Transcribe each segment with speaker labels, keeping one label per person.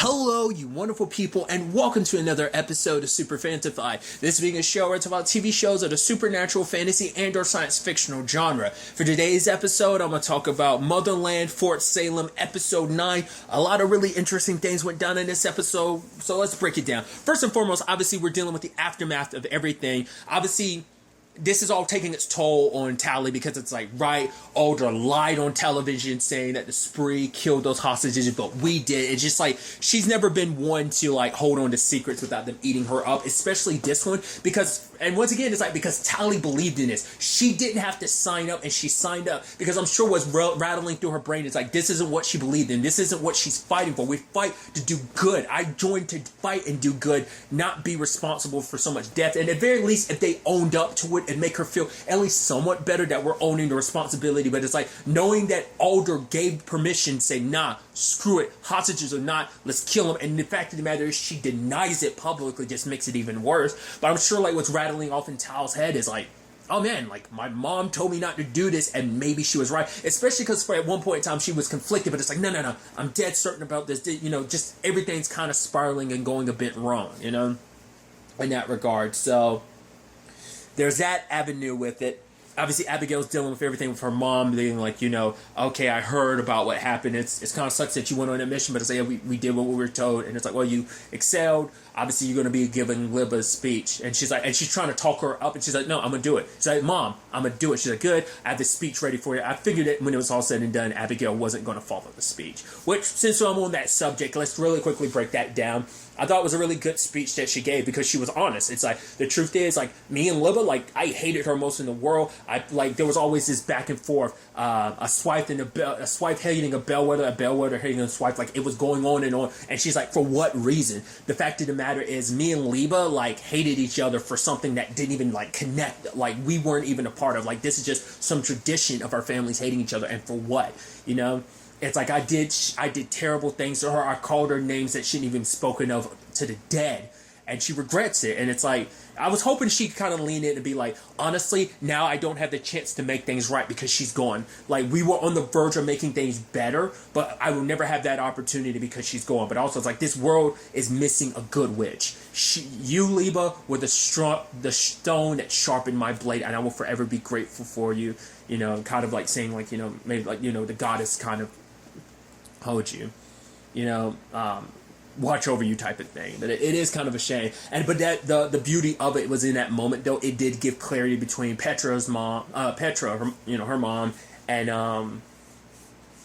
Speaker 1: Hello, you wonderful people, and welcome to another episode of Super-Fanta-Fi. This being a show where it's about TV shows of the supernatural, fantasy, and or science fictional genre. For today's episode, I'm going to talk about Motherland, Fort Salem, episode 9. A lot of really interesting things went down in this episode, so let's break it down. First and foremost, obviously, we're dealing with the aftermath of everything. Obviously, this is all taking its toll on Tally because it's like, right, Alder lied on television saying that the spree killed those hostages, but we did. It's just like, she's never been one to like hold on to secrets without them eating her up, especially this one, because, and once again, it's like, because Tally believed in this. She didn't have to sign up, and she signed up because I'm sure what's rattling through her brain is like, this isn't what she believed in. This isn't what she's fighting for. We fight to do good. I joined to fight and do good, not be responsible for so much death. And at the very least, if they owned up to it, and make her feel at least somewhat better that we're owning the responsibility. But it's like knowing that Alder gave permission, say, nah, screw it, hostages or not, let's kill him. And the fact of the matter is she denies it publicly, just makes it even worse. But I'm sure like what's rattling off in Tal's head is like, oh man, like my mom told me not to do this, and maybe she was right. Especially because at one point in time she was conflicted, but it's like, no, I'm dead certain about this. You know, just everything's kind of spiraling and going a bit wrong, you know, in that regard. So there's that avenue with it. Obviously, Abigail's dealing with everything with her mom being like, you know, okay, I heard about what happened. It's kind of sucks that you went on a mission, but it's like, yeah, we did what we were told. And it's like, well, you excelled. Obviously, you're going to be giving Libba a speech. And she's like, and she's trying to talk her up. And she's like, no, I'm going to do it. She's like, Mom, I'm going to do it. She's like, good. I have this speech ready for you. I figured that when it was all said and done, Abigail wasn't going to follow the speech. Which, since I'm on that subject, let's really quickly break that down. I thought it was a really good speech that she gave because she was honest. It's like, the truth is, like, me and Libba, like, I hated her most in the world. There was always this back and forth, a swipe hating a bellwether hating a swipe, like, it was going on. And she's like, for what reason? The fact of the matter is, me and Libba, like, hated each other for something that didn't even, like, connect, like, we weren't even a part of. Like, this is just some tradition of our families hating each other, and for what, you know? It's like I did terrible things to her. I called her names that shouldn't even spoken of to the dead, and she regrets it. And it's like, I was hoping she'd kind of lean in and be like, honestly, now I don't have the chance to make things right because she's gone. Like, we were on the verge of making things better, but I will never have that opportunity because she's gone. But also, it's like, this world is missing a good witch. You, Liba, were the stone that sharpened my blade, and I will forever be grateful for you. You know, kind of like saying, like, you know, maybe like, you know, the goddess kind of hold you, you know, watch over you type of thing. But it is kind of a shame. But that the beauty of it was in that moment, though. It did give clarity between Petra's mom, her mom, and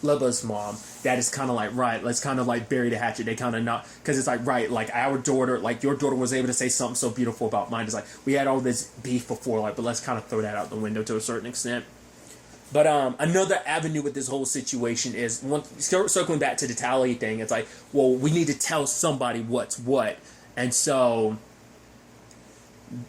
Speaker 1: Libba's mom. That is kind of like, right, let's kind of like bury the hatchet. They kind of not, because it's like, right, like our daughter, like your daughter was able to say something so beautiful about mine. It's like, we had all this beef before, like, but let's kind of throw that out the window to a certain extent. But another avenue with this whole situation is, circling back to the Tally thing, it's like, well, we need to tell somebody what's what. And so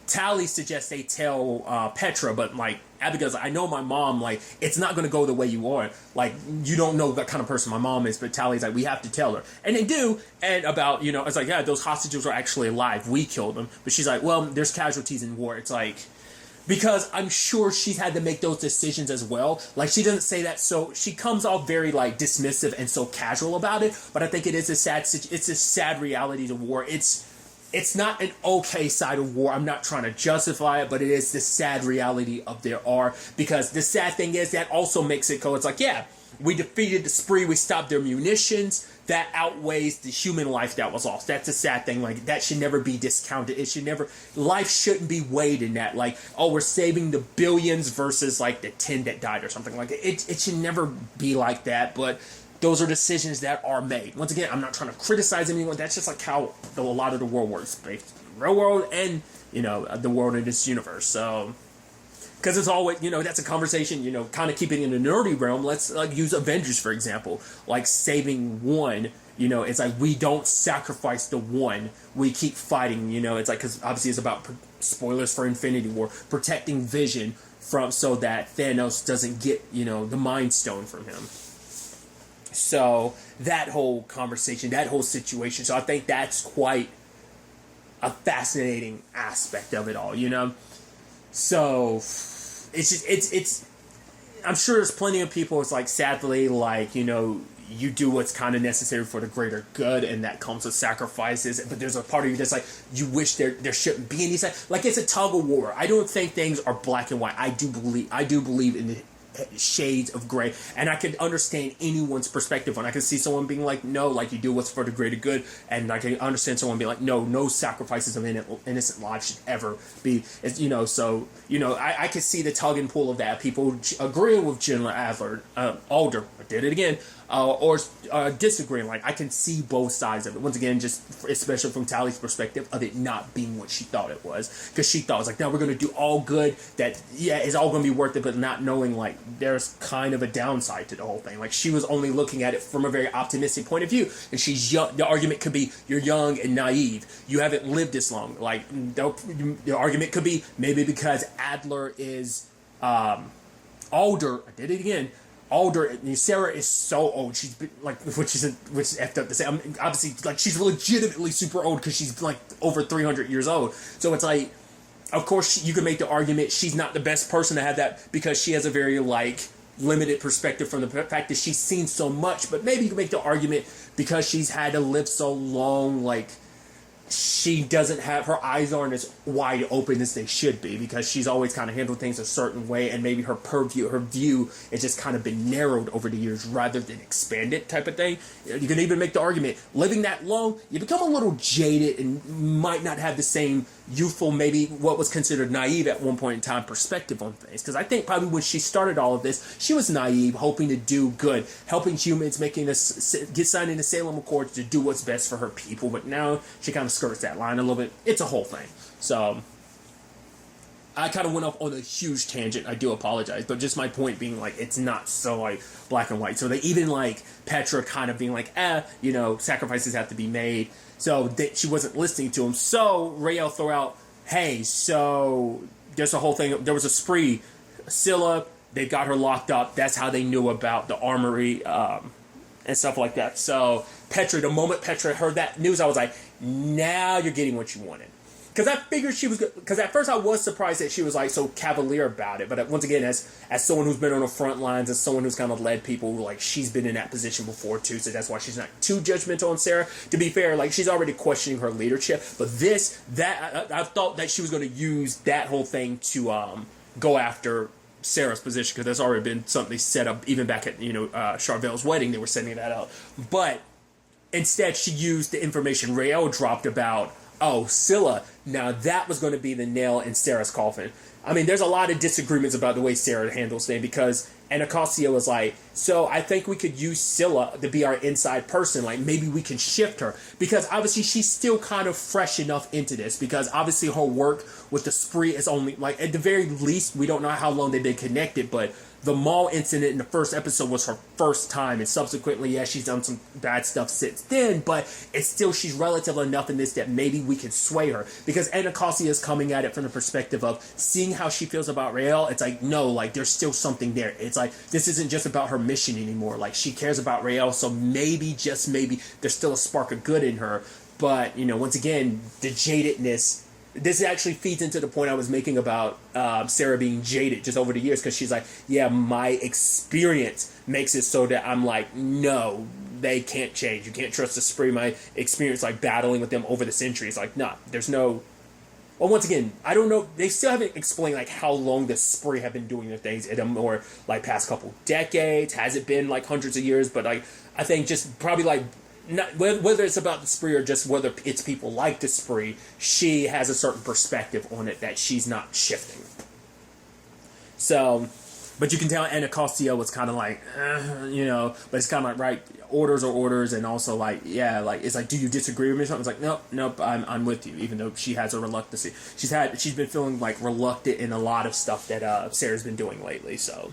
Speaker 1: Tally suggests they tell Petra, but like Abigail's like, I know my mom, like, it's not going to go the way you are. Like, you don't know what kind of person my mom is, but Tally's like, we have to tell her. And they do, and about, you know, it's like, yeah, those hostages are actually alive. We killed them. But she's like, well, there's casualties in war. It's like, because I'm sure she's had to make those decisions as well. Like, she doesn't say that, so she comes off very, like, dismissive and so casual about it. But I think it is it's a sad reality to war. It's not an okay side of war. I'm not trying to justify it, but it is the sad reality of there are. Because the sad thing is that also makes it go, it's like, yeah, we defeated the spree, we stopped their munitions. That outweighs the human life that was lost. That's a sad thing. Like, that should never be discounted. Life shouldn't be weighed in that. Like, oh, we're saving the billions versus, like, the 10 that died or something like that. It should never be like that, but those are decisions that are made. Once again, I'm not trying to criticize anyone. That's just, like, how a lot of the world works. Real world and, you know, the world in this universe. So, because it's always, you know, that's a conversation, you know, kind of keeping in the nerdy realm. Let's, like, use Avengers, for example. Like, saving one, you know, it's like, we don't sacrifice the one. We keep fighting, you know. It's like, because obviously it's about, spoilers for Infinity War, protecting Vision so that Thanos doesn't get, you know, the Mind Stone from him. So, that whole conversation, that whole situation. So, I think that's quite a fascinating aspect of it all, you know. So, it's just, I'm sure there's plenty of people, it's like, sadly, like, you know, you do what's kind of necessary for the greater good, and that comes with sacrifices. But there's a part of you that's like, you wish there shouldn't be any. Like, it's a tug of war. I don't think things are black and white. I do believe in the shades of gray, and I can understand anyone's perspective when I can see someone being like, no, like, you do what's for the greater good, and I can understand someone being like, no sacrifices of innocent lives should ever be, so I can see the tug and pull of that. People agreeing with General Alder, I did it again, or disagreeing. Like, I can see both sides of it. Once again, just especially from Tally's perspective of it not being what she thought it was, because she thought it was like, no, we're going to do all good, that it's all going to be worth it, but not knowing like there's kind of a downside to the whole thing. Like, she was only looking at it from a very optimistic point of view, and she's young. The argument could be, you're young and naive, you haven't lived this long. Like, the argument could be maybe because Adler is older. I did it again. Older. Sarah is so old. She's been like, which is effed up to say. I mean, obviously, like, she's legitimately super old because she's like over 300 years old. So it's like, of course, you can make the argument she's not the best person to have that, because she has a very like limited perspective from the fact that she's seen so much. But maybe you can make the argument because she's had to live so long, like, she doesn't have, her eyes aren't as wide open as they should be, because she's always kind of handled things a certain way, and maybe her view has just kind of been narrowed over the years rather than expanded, type of thing. You can even make the argument, living that long, you become a little jaded and might not have the same youthful, maybe what was considered naive at one point in time, perspective on things. Because I think probably when she started all of this, she was naive, hoping to do good, helping humans, making us get signed into Salem Accords to do what's best for her people. But now she kind of skirts that line a little bit. It's a whole thing. So I kind of went off on a huge tangent. I do apologize, but just my point being, like, it's not so like black and white. So they even like Petra kind of being like, sacrifices have to be made. So that she wasn't listening to him. So Rael threw out, hey, so there's a whole thing. There was a spree. Scylla, they got her locked up. That's how they knew about the armory and stuff like that. So Petra, the moment Petra heard that news, I was like, now you're getting what you wanted. Because I figured she was, because at first I was surprised that she was like so cavalier about it. But once again, as someone who's been on the front lines, as someone who's kind of led people, like, she's been in that position before too. So that's why she's not too judgmental on Sarah. To be fair, like, she's already questioning her leadership. But I thought that she was going to use that whole thing to go after Sarah's position, because that's already been something set up even back at Charvel's wedding. They were setting that out. But instead, she used the information Rael dropped about, Scylla. Now that was going to be the nail in Sarah's coffin. I mean, there's a lot of disagreements about the way Sarah handles things, because Anacostia was like, so I think we could use Scylla to be our inside person. Like, maybe we can shift her, because obviously she's still kind of fresh enough into this, because obviously her work with the spree is only, like, at the very least, we don't know how long they've been connected, but the mall incident in the first episode was her first time, and subsequently, she's done some bad stuff since then, but it's still, she's relative enough in this that maybe we can sway her, because Anacostia is coming at it from the perspective of seeing how she feels about Rael. It's like, no, like, there's still something there. It's like, this isn't just about her mission anymore. Like, she cares about Rael, so maybe, just maybe, there's still a spark of good in her. But, once again, the jadedness, this actually feeds into the point I was making about Sarah being jaded just over the years, because she's like, yeah, my experience makes it so that I'm like, no, they can't change. You can't trust the spree. My experience, like, battling with them over the centuries, like, nah, there's no... Well, once again, I don't know. They still haven't explained, like, how long the spree have been doing their things in a more, like, past couple decades. Has it been, like, hundreds of years? But, like, I think just probably, like, not, whether it's about the spree or just whether it's people like the spree, she has a certain perspective on it that she's not shifting. So, but you can tell Anacostia was kind of like, but it's kind of like, right, orders are orders, and also, like, yeah, like, it's like, do you disagree with me or something? It's like, nope, I'm with you, even though she has a reluctancy. She's been feeling, like, reluctant in a lot of stuff that Sarah's been doing lately, so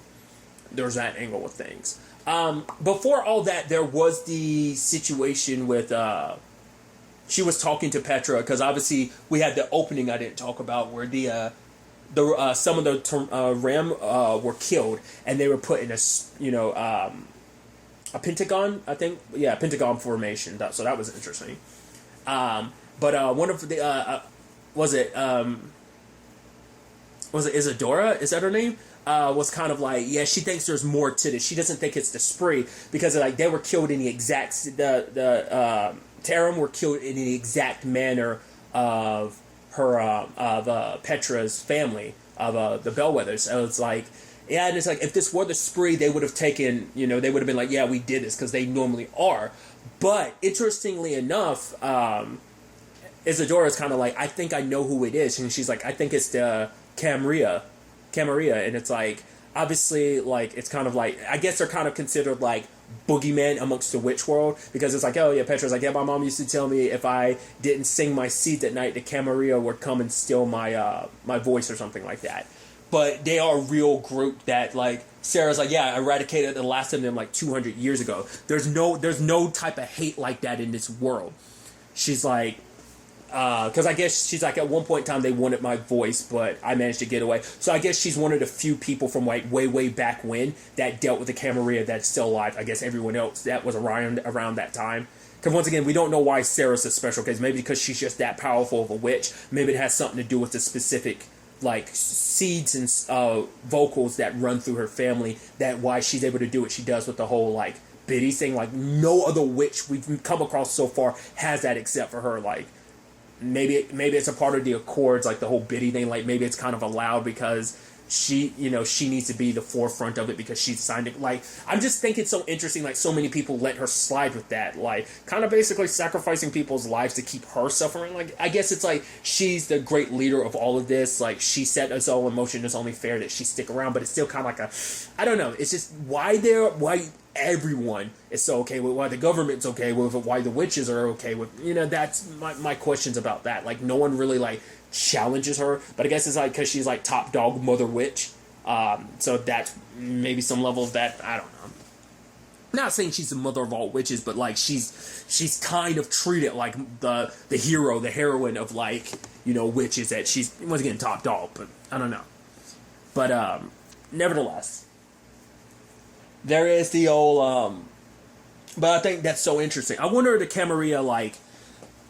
Speaker 1: there's that angle of things. Before all that, there was the situation with, she was talking to Petra, because obviously we had the opening I didn't talk about, where some of the Ram were killed, and they were put in a pentagon, I think, pentagon formation. So that was interesting. But one of the was it Isadora? Is that her name? was kind of like, yeah, she thinks there's more to this. She doesn't think it's the spree because like they were killed in the exact Tarim were killed in the exact manner of her Petra's family of the Bellwethers. So it's like, yeah, and it's like if this were the spree, they would have taken, they would have been like, yeah, we did this because they normally are. But interestingly enough, Isadora's kind of like, I think I know who it is, and she's like, I think it's the Camarilla, and it's like, obviously, like, it's kind of like, I guess they're kind of considered like boogeymen amongst the witch world, because it's like, oh yeah, Petra's like, yeah, my mom used to tell me if I didn't sing my seeds at night, the Camarilla would come and steal my my voice or something like that. But they are a real group that, like, Sarah's like, yeah, I eradicated the last of them like 200 years ago. There's no type of hate like that in this world. She's like, because I guess she's like, at one point in time they wanted my voice, but I managed to get away. So I guess she's one of the few people from like way back when that dealt with the Camarilla that's still alive. I guess everyone else that was around that time. Because once again, we don't know why Sarah's a special case. Maybe because she's just that powerful of a witch. Maybe it has something to do with the specific like seeds and vocals that run through her family. That why she's able to do what she does with the whole like biddy thing. Like no other witch we've come across so far has that except for her. Like. Maybe it's a part of the Accords, like the whole biddy thing. Like maybe it's kind of allowed because she needs to be the forefront of it because she's signed it. Like I'm just thinking so interesting. Like so many people let her slide with that. Like kind of basically sacrificing people's lives to keep her suffering. Like I guess it's like she's the great leader of all of this. Like she set us all in motion. It's only fair that she stick around. But it's still kind of like I don't know. It's just why everyone is so okay with, why the government's okay with it, why the witches are okay with, that's my questions about that. Like no one really like challenges her, but I guess it's like because she's like top dog mother witch, so that's maybe some level of that. I don't know. Not saying she's the mother of all witches, but like she's kind of treated like the hero, the heroine of like witches, that she's once again top dog, but I don't know. But nevertheless. There is the old, but I think that's so interesting. I wonder the Camarilla, like,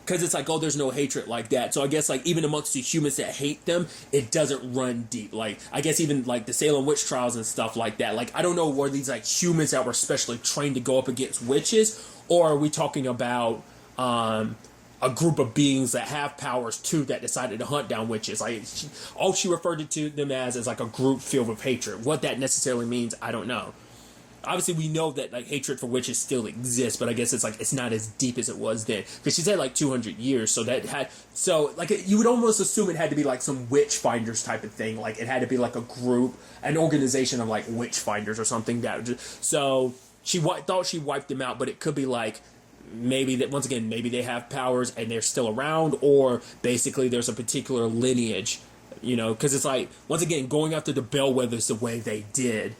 Speaker 1: because it's like, oh, there's no hatred like that. So I guess, like, even amongst the humans that hate them, it doesn't run deep. Like, I guess even, like, the Salem witch trials and stuff like that. Like, I don't know, were these, like, humans that were specially trained to go up against witches? Or are we talking about, a group of beings that have powers, too, that decided to hunt down witches? Like, all she referred to them as is, like, a group filled with hatred. What that necessarily means, I don't know. Obviously, we know that like hatred for witches still exists, but I guess it's like it's not as deep as it was then, because she's had like 200 years. So you would almost assume it had to be like some witch finders type of thing. Like it had to be like a group, an organization of like witch finders or something. So she thought she wiped them out, but it could be like maybe that once again maybe they have powers and they're still around, or basically there's a particular lineage. Because it's like, once again, going after the Bellwethers the way they did,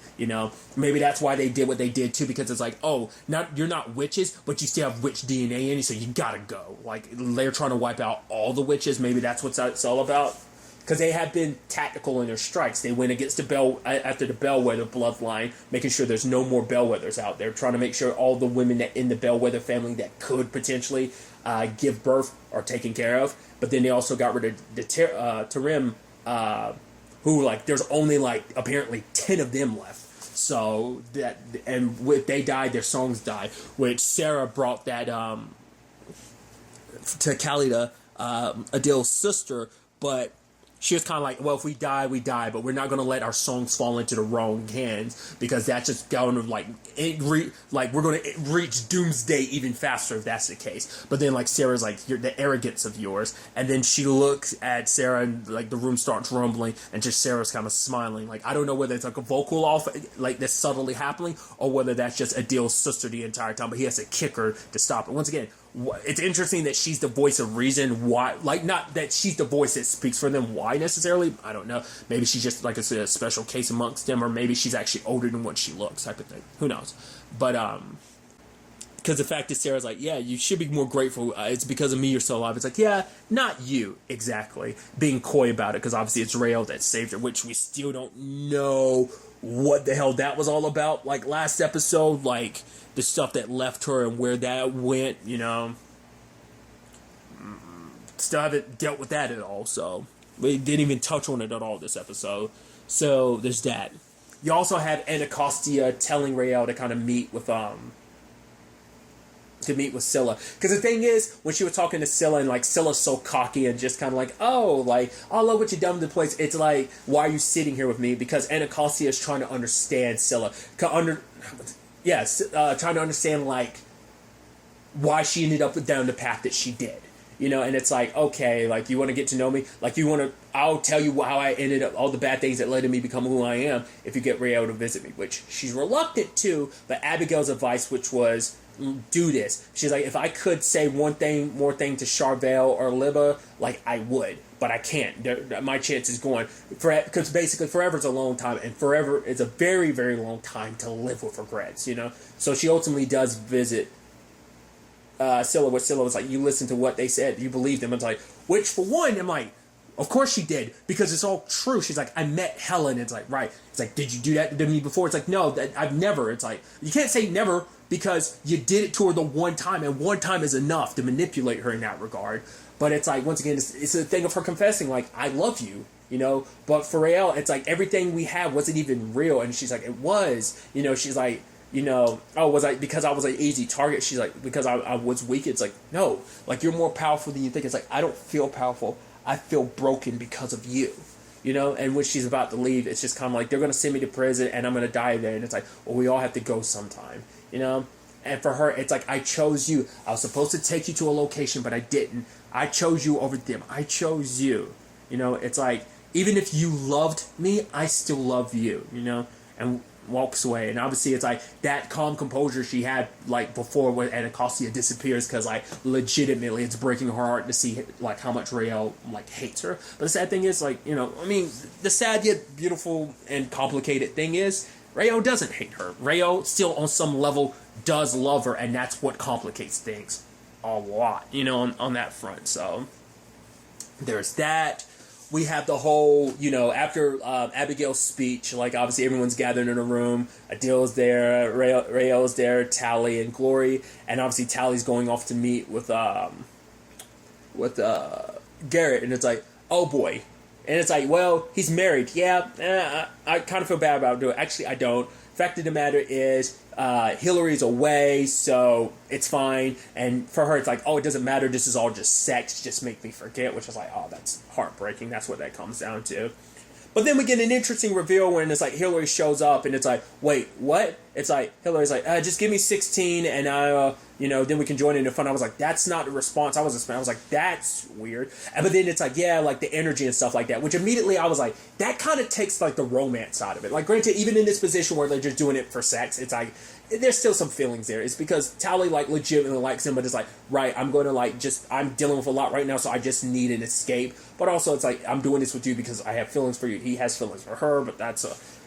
Speaker 1: maybe that's why they did what they did too, because it's like, oh, you're not witches, but you still have witch DNA in you, so you gotta go. Like, they're trying to wipe out all the witches, maybe that's what it's all about. Because they have been tactical in their strikes. They went against after the Bellwether bloodline, making sure there's no more Bellwethers out there, trying to make sure all the women that in the Bellwether family that could potentially give birth are taken care of. But then they also got rid of the Tarim, who like there's only like apparently 10 of them left. So that, and if they died, their songs died. Which Sarah brought that to Khalida, Adil's sister, but she was kind of like, well, if we die, we die, but we're not going to let our songs fall into the wrong hands, because that's just going to, like, we're going to reach doomsday even faster if that's the case. But then, like, Sarah's like, the arrogance of yours, and then she looks at Sarah, and, like, the room starts rumbling, and just Sarah's kind of smiling. Like, I don't know whether it's, like, a vocal off, like, that's subtly happening, or whether that's just Adil's sister the entire time, but he has to kick her to stop it. Once again, it's interesting that she's the voice of reason. Why? Like, not that she's the voice that speaks for them. Why necessarily? I don't know. Maybe she's just like a special case amongst them, or maybe she's actually older than what she looks, type of thing. Who knows? But because the fact is, Sarah's like, yeah, you should be more grateful. It's because of me you're still alive. It's like, yeah, not you exactly. Being coy about it, because obviously it's Rael that saved her, which we still don't know what the hell that was all about. Like last episode, like the stuff that left her and where that went, still haven't dealt with that at all. So we didn't even touch on it at all this episode. So there's that. You also have Anacostia telling Rael to kind of meet with Scylla. Because the thing is, when she was talking to Scylla, and like Scylla's so cocky and just kind of like, oh, like, I love what you done to the place. It's like, why are you sitting here with me? Because Anacostia is trying to understand Scylla. Trying to understand like why she ended up down the path that she did. You know, and it's like, okay, like, you want to get to know me? Like, I'll tell you how I ended up, all the bad things that led to me becoming who I am, if you get Rael to visit me, which she's reluctant to, but Abigail's advice, which was, do this. She's like, if I could say more thing to Charvel or Libba, like, I would, but I can't. My chance is going, because basically forever is a long time, and forever is a very, very long time to live with regrets, you know? So she ultimately does visit Scylla, where Scylla was like, you listen to what they said, you believe them. It's like, which for one, I'm like, of course she did, because it's all true. She's like, I met Helen. It's like, right. It's like, did you do that to me before? It's like, no, I've never. It's like, you can't say never, because you did it to her the one time, and one time is enough to manipulate her in that regard. But it's like, once again, it's a thing of her confessing, like, I love you, you know? But for Rael, it's like, everything we had wasn't even real. And she's like, it was, you know, she's like, you know, oh, was I, because I was an easy target? She's like, because I was weak. It's like, no, like, you're more powerful than you think. It's like, I don't feel powerful. I feel broken because of you, you know? And when she's about to leave, it's just kind of like, they're going to send me to prison and I'm going to die there. And it's like, well, we all have to go sometime, you know? And for her, it's like, I chose you. I was supposed to take you to a location, but I didn't. I chose you over them. I chose you. You know, it's like, even if you loved me, I still love you, you know? And walks away. And obviously it's like that calm composure she had like before when Anacostia disappears, because like legitimately it's breaking her heart to see like how much Rael like hates her. But the sad thing is, like, you know, I mean, the sad yet beautiful and complicated thing is Rael doesn't hate her. Rael still on some level does love her, and that's what complicates things a lot, you know, on that front. So there's that. We have the whole, you know, after Abigail's speech, like, obviously everyone's gathered in a room. Adil's there, Rael's there, Tally and Glory, and obviously Tally's going off to meet with Garrett, and it's like, oh boy. And it's like, well, he's married. Yeah, I kind of feel bad about doing it. Actually, I don't. Fact of the matter is, Hillary's away, so it's fine. And for her, it's like, oh, it doesn't matter. This is all just sex. Just make me forget. Which is like, oh, that's heartbreaking. That's what that comes down to. But then we get an interesting reveal when it's like Hillary shows up, and it's like, wait, what? It's like, Hillary's like, just give me 16, and you know, then we can join in the fun. I was like, that's not a response. I was like, that's weird. But then it's like, yeah, like the energy and stuff like that, which immediately I was like, that kind of takes like the romance side of it. Like, granted, even in this position where they're just doing it for sex, it's like, there's still some feelings there. It's because Tally like legitimately likes him, but it's like, right, I'm going to like I'm dealing with a lot right now, so I just need an escape. But also it's like, I'm doing this with you because I have feelings for you. He has feelings for her, but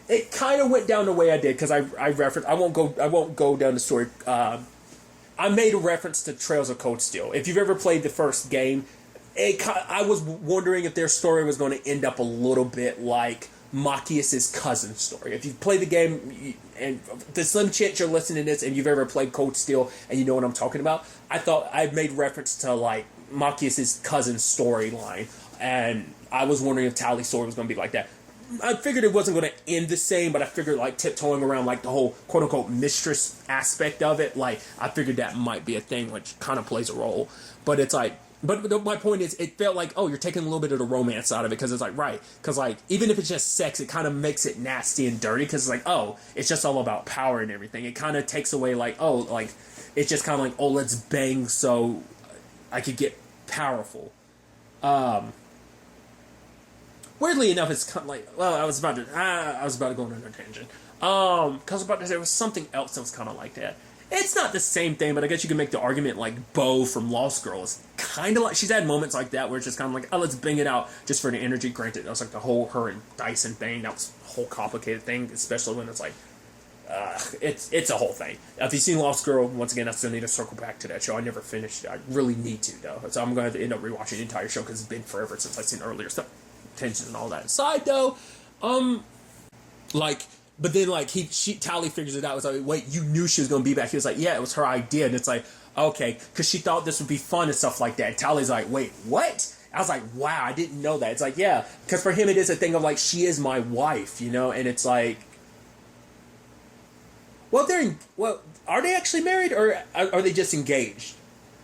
Speaker 1: it kind of went down the way I did, because I referenced, I won't go down the story. I made a reference to Trails of Cold Steel. If you've ever played the first game, I was wondering if their story was going to end up a little bit like Machias's cousin's story. If you've played the game, and the slim chance you're listening to this and you've ever played Cold Steel and you know what I'm talking about, I thought I made reference to like Machias's cousin's storyline, and I was wondering if Tally's story was going to be like that. I figured it wasn't going to end the same, but I figured like tiptoeing around like the whole quote-unquote mistress aspect of it, like I figured that might be a thing, which kind of plays a role. But it's like, but my point is, it felt like, oh, you're taking a little bit of the romance out of it, because it's like, right, because like, even if it's just sex, it kind of makes it nasty and dirty, because it's like, oh, it's just all about power and everything. It kind of takes away like, oh, like, it's just kind of like, oh, let's bang so I could get powerful. Weirdly enough, it's kind of like, well, I was about to go on a tangent. Because I was about to say there was something else that was kind of like that. It's not the same thing, but I guess you can make the argument like Bo from Lost Girl is kind of like, she's had moments like that where it's just kind of like, oh, let's bang it out just for the energy. Granted, that was like the whole her and Dyson thing. That was a whole complicated thing, especially when it's like, it's a whole thing. If you've seen Lost Girl, once again, I still need to circle back to that show. I never finished it. I really need to, though. So I'm going to have to end up rewatching the entire show, because it's been forever since I've seen earlier stuff. Tension and all that aside, though, like, but then like Tally figures it out. It's like, wait, you knew she was gonna be back? He was like, yeah, it was her idea. And it's like, okay, because she thought this would be fun and stuff like that. And Tally's like, wait, what? I was like, wow, I didn't know that. It's like, yeah, because for him it is a thing of like, she is my wife, you know, and it's like, well, are they actually married or are they just engaged?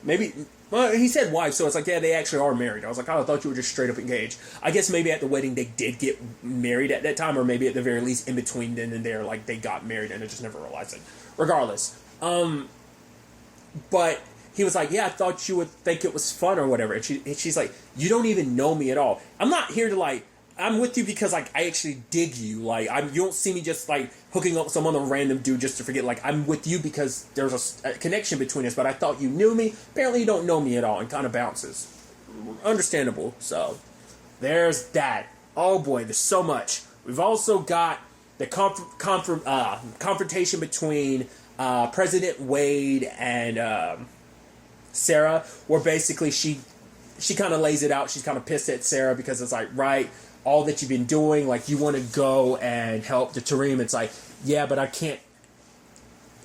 Speaker 1: Maybe, well, he said wife, so it's like, yeah, they actually are married. I was like, oh, I thought you were just straight up engaged. I guess maybe at the wedding they did get married at that time, or maybe at the very least in between then and there, like they got married and I just never realized it. Regardless, but he was like, yeah, I thought you would think it was fun or whatever. And she's like, you don't even know me at all. I'm not here to like, I'm with you because like I actually dig you. Like you don't see me just like hooking up with some other random dude just to forget. Like I'm with you because there's a connection between us. But I thought you knew me. Apparently you don't know me at all, and kind of bounces. Understandable. So there's that. Oh boy, there's so much. We've also got the confrontation between President Wade and Sarah, where basically she kind of lays it out. She's kind of pissed at Sarah because it's like, right, all that you've been doing, like you want to go and help the Tarim. It's like, yeah, but I can't.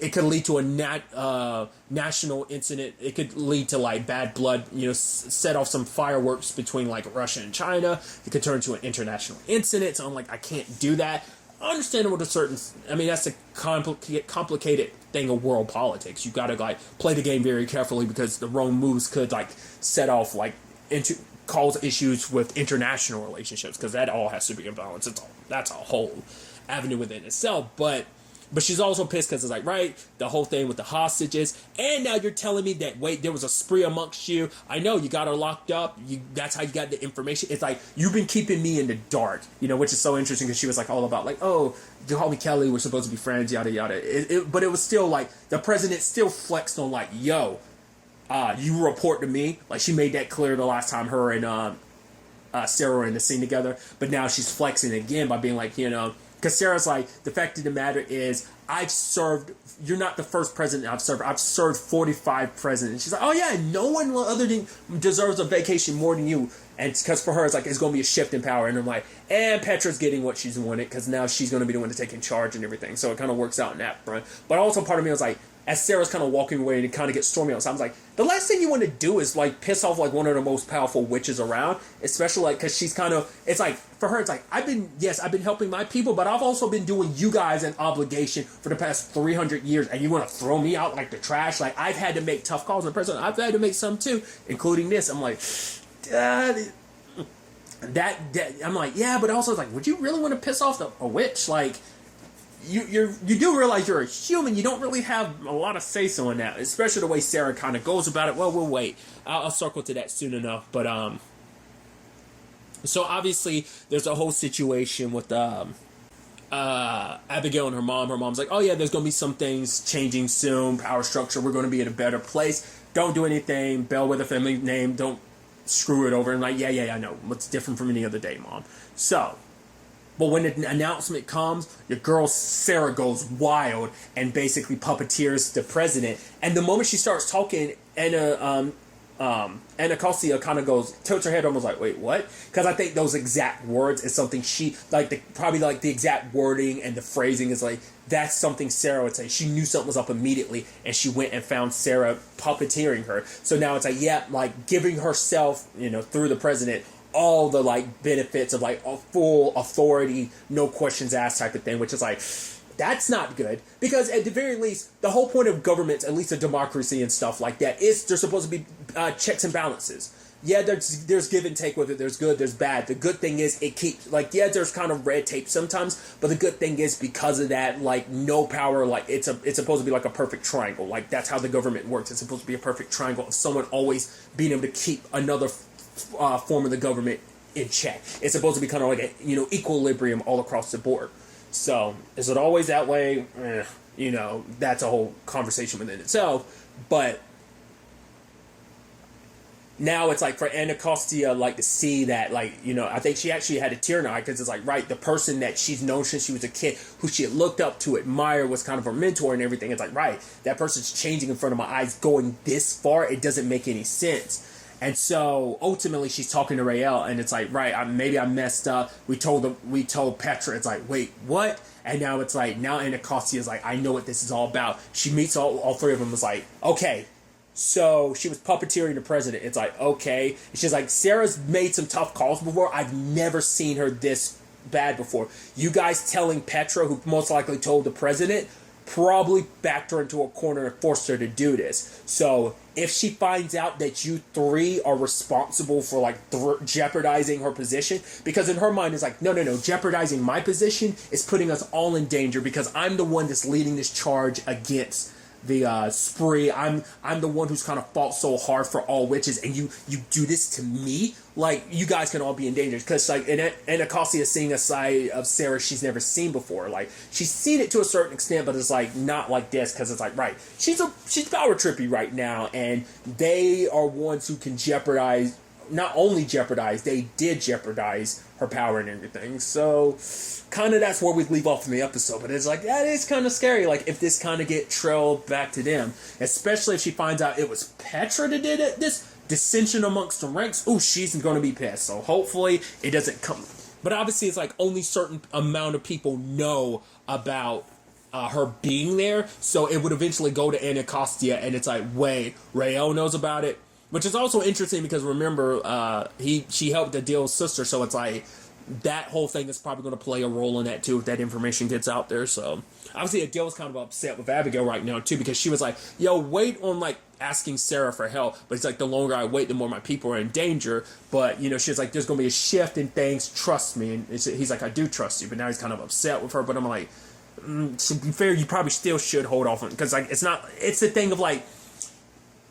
Speaker 1: It could lead to a national incident. It could lead to like bad blood, you know, set off some fireworks between like Russia and China. It could turn to an international incident. So I'm like, I can't do that. Understandable to certain. I mean, that's a complicated thing of world politics. You got to like play the game very carefully because the wrong moves could like set off like cause issues with international relationships, because that all has to be in balance. That's a whole avenue within itself. But she's also pissed because it's like, right, the whole thing with the hostages, and now you're telling me that, wait, there was a spree amongst you. I know you got her locked up. That's how you got the information. It's like, you've been keeping me in the dark, you know, which is so interesting because she was like all about like, oh, you call me Kelly, we're supposed to be friends, yada yada. But it was still like the president still flexed on like, yo, you report to me. Like she made that clear the last time her and Sarah were in the scene together. But now she's flexing again by being like, you know. Because Sarah's like, the fact of the matter is, you're not the first president I've served. I've served 45 presidents. She's like, oh yeah, no one other than deserves a vacation more than you. And because for her, it's like, it's going to be a shift in power. And I'm like, and Petra's getting what she's wanted because now she's going to be the one to take in charge and everything. So it kind of works out in that front. But also part of me was like, as Sarah's kind of walking away and it kind of gets stormy outside, I was like, the last thing you want to do is like piss off like one of the most powerful witches around, especially like because she's kind of, it's like for her, it's like I've been helping my people, but I've also been doing you guys an obligation for the past 300 years, and you want to throw me out like the trash? Like I've had to make tough calls as president. I've had to make some too, including this. I'm like, that I'm like, yeah, but also it's like, would you really want to piss off a witch? Like. You do realize you're a human. You don't really have a lot of say-so in that, especially the way Sarah kind of goes about it. Well, we'll wait. I'll circle to that soon enough. But so obviously there's a whole situation with Abigail and her mom. Her mom's like, oh yeah, there's gonna be some things changing soon. Power structure. We're gonna be in a better place. Don't do anything. Bellwether family name. Don't screw it over. And like, yeah, I know. What's different from any other day, Mom? So. But when the announcement comes, your girl Sarah goes wild and basically puppeteers the president. And the moment she starts talking, Anna Cosia kind of tilts her head almost like, wait, what? Because I think those exact words is something she, probably the exact wording and the phrasing is like, that's something Sarah would say. She knew something was up immediately, and she went and found Sarah puppeteering her. So now it's like, yeah, like giving herself, you know, through the president, all the like benefits of like a full authority, no questions asked type of thing, which is like, that's not good, because at the very least, the whole point of governments, at least a democracy and stuff like that, is there's supposed to be checks and balances. Yeah, there's give and take with it. There's good, there's bad. The good thing is it keeps, like, yeah, there's kind of red tape sometimes, but the good thing is because of that, like, no power, like, it's supposed to be like a perfect triangle. Like, that's how the government works. It's supposed to be a perfect triangle of someone always being able to keep another form of the government in check. It's supposed to be kind of like a, you know, equilibrium all across the board. So, is it always that way? You know, that's a whole conversation within itself. But now it's like for Anacostia, like, to see that, like, you know, I think she actually had a tear in her eye, because it's like, right, the person that she's known since she was a kid, who she had looked up to, admire, was kind of her mentor and everything. It's like, right, that person's changing in front of my eyes, going this far. It doesn't make any sense. And so ultimately she's talking to Rael, and it's like, right, maybe I messed up. We told Petra. It's like, wait, what? And now it's like, now Anacostia is like, I know what this is all about. She meets all three of them. Is like, okay, So she was puppeteering the president. It's like, okay. She's like, Sarah's made some tough calls before. I've never seen her this bad before. You guys telling Petra, who most likely told the president, probably backed her into a corner and forced her to do this. So if she finds out that you three are responsible for like jeopardizing her position, because in her mind it's like, no, jeopardizing my position is putting us all in danger because I'm the one that's leading this charge against the spree. I'm the one who's kind of fought so hard for all witches, and you do this to me. Like, you guys can all be in danger. Because like, and Acacia is seeing a side of Sarah she's never seen before. Like, she's seen it to a certain extent, but it's like not like this, because it's like, right, she's power trippy right now, and they are ones who can jeopardize. Not only jeopardize, they did jeopardize her power and everything. So, kind of that's where we leave off in the episode. But it's like, that is kind of scary. Like, if this kind of get trailed back to them. Especially if she finds out it was Petra that did it. This dissension amongst the ranks. Ooh, she's going to be pissed. So, hopefully, it doesn't come. But obviously, it's like only certain amount of people know about her being there. So, it would eventually go to Anacostia. And it's like, wait, Rael knows about it. Which is also interesting because, remember, she helped Adil's sister, so it's like that whole thing is probably going to play a role in that too if that information gets out there. So obviously Adil's kind of upset with Abigail right now too, because she was like, yo, wait on like asking Sarah for help, but it's like the longer I wait, the more my people are in danger. But you know, she's like, there's going to be a shift in things, trust me. And he's like, I do trust you, but now he's kind of upset with her. But I'm like, to be fair, you probably still should hold off on, because like it's the thing of like,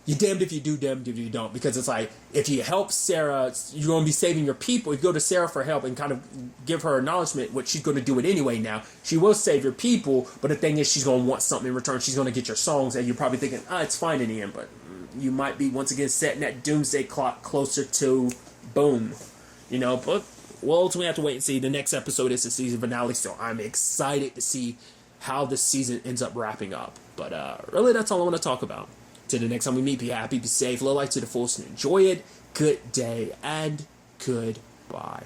Speaker 1: you're damned if you do, damned if you don't. Because it's like, if you help Sarah, you're going to be saving your people. If you go to Sarah for help and kind of give her acknowledgement, which she's going to do it anyway now, she will save your people. But the thing is, she's going to want something in return. She's going to get your songs, and you're probably thinking, it's fine in the end. But you might be, once again, setting that doomsday clock closer to boom. You know, but we'll ultimately have to wait and see. The next episode is the season finale, so I'm excited to see how the season ends up wrapping up. But really, that's all I want to talk about. Till the next time we meet, be happy, be safe, live life to the fullest, and enjoy it. Good day, and goodbye.